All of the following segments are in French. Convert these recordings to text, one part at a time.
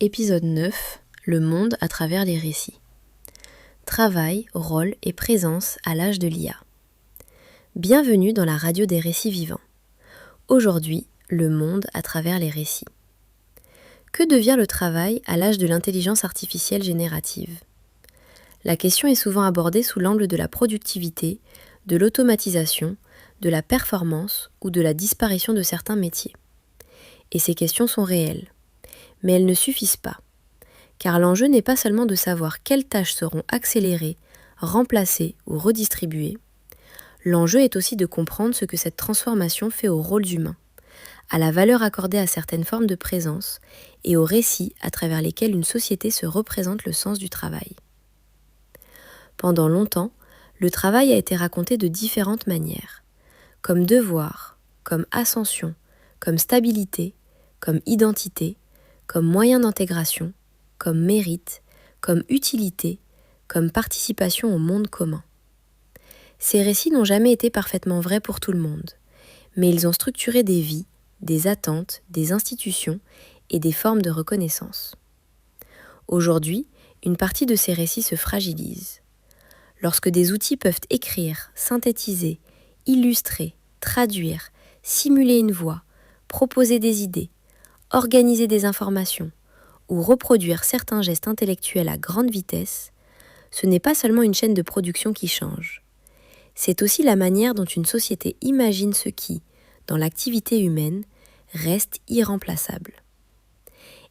Épisode 9. Le monde à travers les récits. Travail, rôle et présence à l'âge de l'IA. Bienvenue dans la radio des récits vivants. Aujourd'hui, le monde à travers les récits. Que devient le travail à l'âge de l'intelligence artificielle générative ? La question est souvent abordée sous l'angle de la productivité, de l'automatisation, de la performance ou de la disparition de certains métiers. Et ces questions sont réelles. Mais elles ne suffisent pas. Car l'enjeu n'est pas seulement de savoir quelles tâches seront accélérées, remplacées ou redistribuées. L'enjeu est aussi de comprendre ce que cette transformation fait aux rôles humains, à la valeur accordée à certaines formes de présence et aux récits à travers lesquels une société se représente le sens du travail. Pendant longtemps, le travail a été raconté de différentes manières, comme devoir, comme ascension, comme stabilité, comme identité, comme moyen d'intégration, comme mérite, comme utilité, comme participation au monde commun. Ces récits n'ont jamais été parfaitement vrais pour tout le monde, mais ils ont structuré des vies, des attentes, des institutions et des formes de reconnaissance. Aujourd'hui, une partie de ces récits se fragilise. Lorsque des outils peuvent écrire, synthétiser, illustrer, traduire, simuler une voix, proposer des idées, organiser des informations ou reproduire certains gestes intellectuels à grande vitesse, ce n'est pas seulement une chaîne de production qui change. C'est aussi la manière dont une société imagine ce qui, dans l'activité humaine, reste irremplaçable.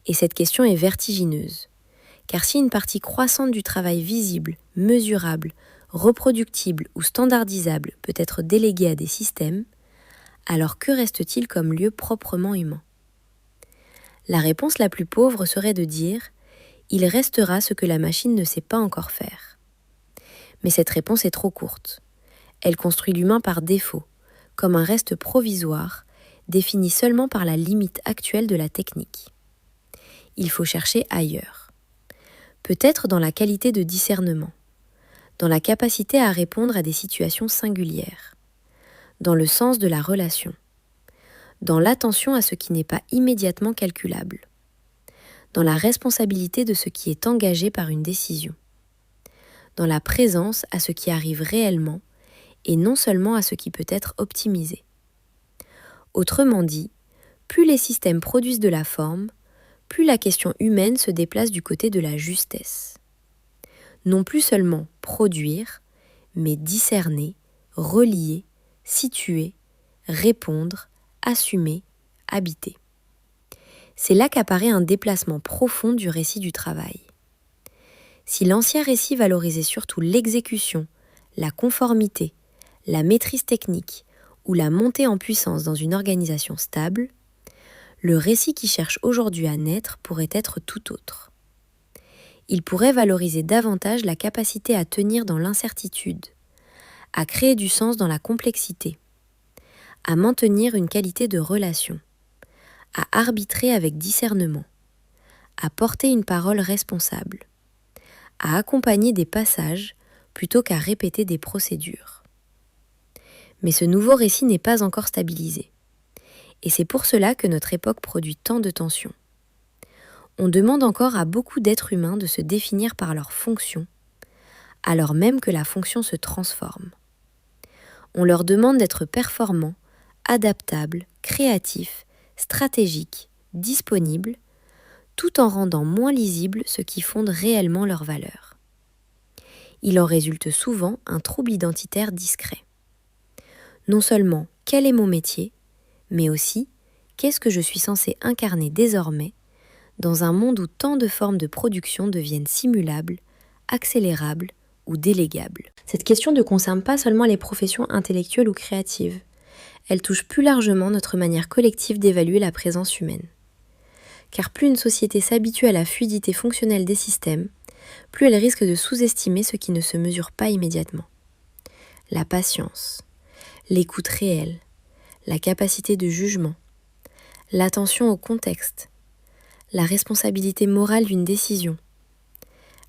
Et cette question est vertigineuse, car si une partie croissante du travail visible, mesurable, reproductible ou standardisable peut être déléguée à des systèmes, alors que reste-t-il comme lieu proprement humain ? La réponse la plus pauvre serait de dire « il restera ce que la machine ne sait pas encore faire ». Mais cette réponse est trop courte. Elle construit l'humain par défaut, comme un reste provisoire, défini seulement par la limite actuelle de la technique. Il faut chercher ailleurs. Peut-être dans la qualité de discernement, dans la capacité à répondre à des situations singulières, dans le sens de la relation, dans l'attention à ce qui n'est pas immédiatement calculable, dans la responsabilité de ce qui est engagé par une décision, dans la présence à ce qui arrive réellement et non seulement à ce qui peut être optimisé. Autrement dit, plus les systèmes produisent de la forme, plus la question humaine se déplace du côté de la justesse. Non plus seulement produire, mais discerner, relier, situer, répondre, assumer, habiter. C'est là qu'apparaît un déplacement profond du récit du travail. Si l'ancien récit valorisait surtout l'exécution, la conformité, la maîtrise technique ou la montée en puissance dans une organisation stable, le récit qui cherche aujourd'hui à naître pourrait être tout autre. Il pourrait valoriser davantage la capacité à tenir dans l'incertitude, à créer du sens dans la complexité, à maintenir une qualité de relation, à arbitrer avec discernement, à porter une parole responsable, à accompagner des passages plutôt qu'à répéter des procédures. Mais ce nouveau récit n'est pas encore stabilisé. Et c'est pour cela que notre époque produit tant de tensions. On demande encore à beaucoup d'êtres humains de se définir par leur fonction, alors même que la fonction se transforme. On leur demande d'être performants, adaptables, créatifs, stratégiques, disponibles, tout en rendant moins lisible ce qui fonde réellement leur valeur. Il en résulte souvent un trouble identitaire discret. Non seulement quel est mon métier, mais aussi qu'est-ce que je suis censé incarner désormais dans un monde où tant de formes de production deviennent simulables, accélérables ou délégables. Cette question ne concerne pas seulement les professions intellectuelles ou créatives. Elle touche plus largement notre manière collective d'évaluer la présence humaine. Car plus une société s'habitue à la fluidité fonctionnelle des systèmes, plus elle risque de sous-estimer ce qui ne se mesure pas immédiatement. La patience, l'écoute réelle, la capacité de jugement, l'attention au contexte, la responsabilité morale d'une décision,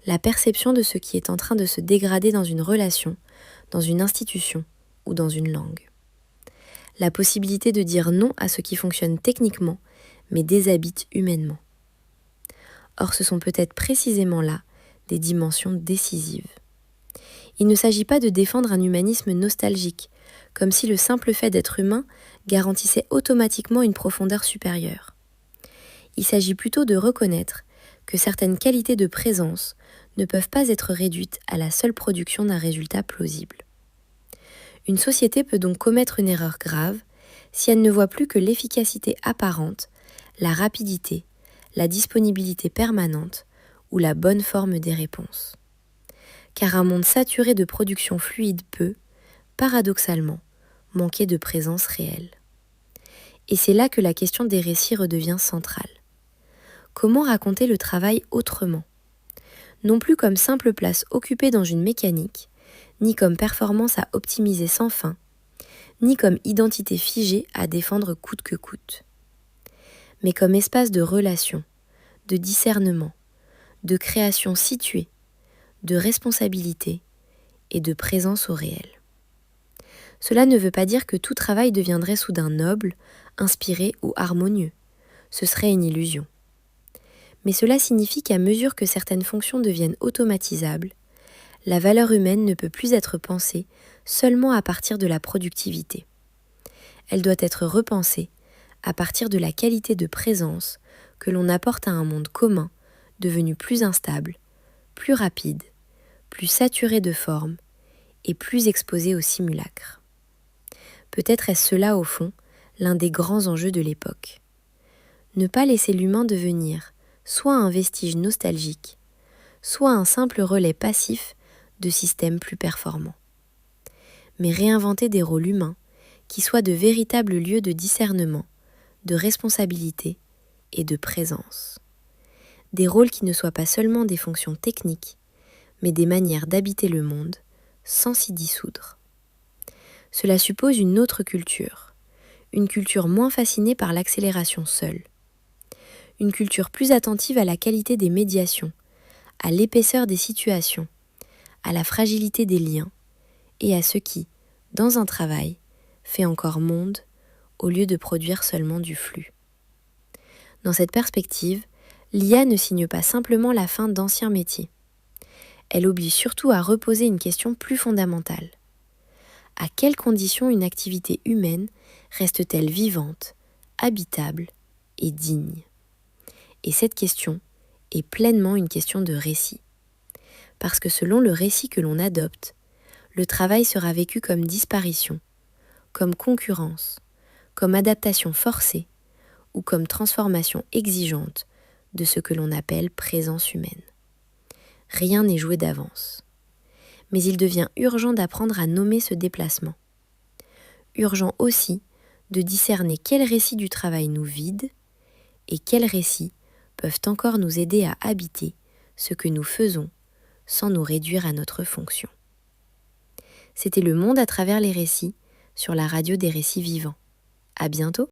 la perception de ce qui est en train de se dégrader dans une relation, dans une institution ou dans une langue. La possibilité de dire non à ce qui fonctionne techniquement, mais déshabite humainement. Or, ce sont peut-être précisément là des dimensions décisives. Il ne s'agit pas de défendre un humanisme nostalgique, comme si le simple fait d'être humain garantissait automatiquement une profondeur supérieure. Il s'agit plutôt de reconnaître que certaines qualités de présence ne peuvent pas être réduites à la seule production d'un résultat plausible. Une société peut donc commettre une erreur grave si elle ne voit plus que l'efficacité apparente, la rapidité, la disponibilité permanente ou la bonne forme des réponses. Car un monde saturé de production fluide peut, paradoxalement, manquer de présence réelle. Et c'est là que la question des récits redevient centrale. Comment raconter le travail autrement ? Non plus comme simple place occupée dans une mécanique, ni comme performance à optimiser sans fin, ni comme identité figée à défendre coûte que coûte, mais comme espace de relation, de discernement, de création située, de responsabilité et de présence au réel. Cela ne veut pas dire que tout travail deviendrait soudain noble, inspiré ou harmonieux. Ce serait une illusion. Mais cela signifie qu'à mesure que certaines fonctions deviennent automatisables, la valeur humaine ne peut plus être pensée seulement à partir de la productivité. Elle doit être repensée à partir de la qualité de présence que l'on apporte à un monde commun devenu plus instable, plus rapide, plus saturé de formes et plus exposé au simulacre. Peut-être est-ce cela, au fond, l'un des grands enjeux de l'époque. Ne pas laisser l'humain devenir soit un vestige nostalgique, soit un simple relais passif de systèmes plus performants. Mais réinventer des rôles humains qui soient de véritables lieux de discernement, de responsabilité et de présence. Des rôles qui ne soient pas seulement des fonctions techniques, mais des manières d'habiter le monde sans s'y dissoudre. Cela suppose une autre culture, une culture moins fascinée par l'accélération seule, une culture plus attentive à la qualité des médiations, à l'épaisseur des situations, à la fragilité des liens et à ce qui, dans un travail, fait encore monde au lieu de produire seulement du flux. Dans cette perspective, l'IA ne signe pas simplement la fin d'anciens métiers. Elle oblige surtout à reposer une question plus fondamentale. À quelles conditions une activité humaine reste-t-elle vivante, habitable et digne ? Et cette question est pleinement une question de récit. Parce que selon le récit que l'on adopte, le travail sera vécu comme disparition, comme concurrence, comme adaptation forcée ou comme transformation exigeante de ce que l'on appelle présence humaine. Rien n'est joué d'avance. Mais il devient urgent d'apprendre à nommer ce déplacement. Urgent aussi de discerner quels récits du travail nous vident et quels récits peuvent encore nous aider à habiter ce que nous faisons sans nous réduire à notre fonction. C'était Le Monde à travers les récits sur la radio des récits vivants. À bientôt!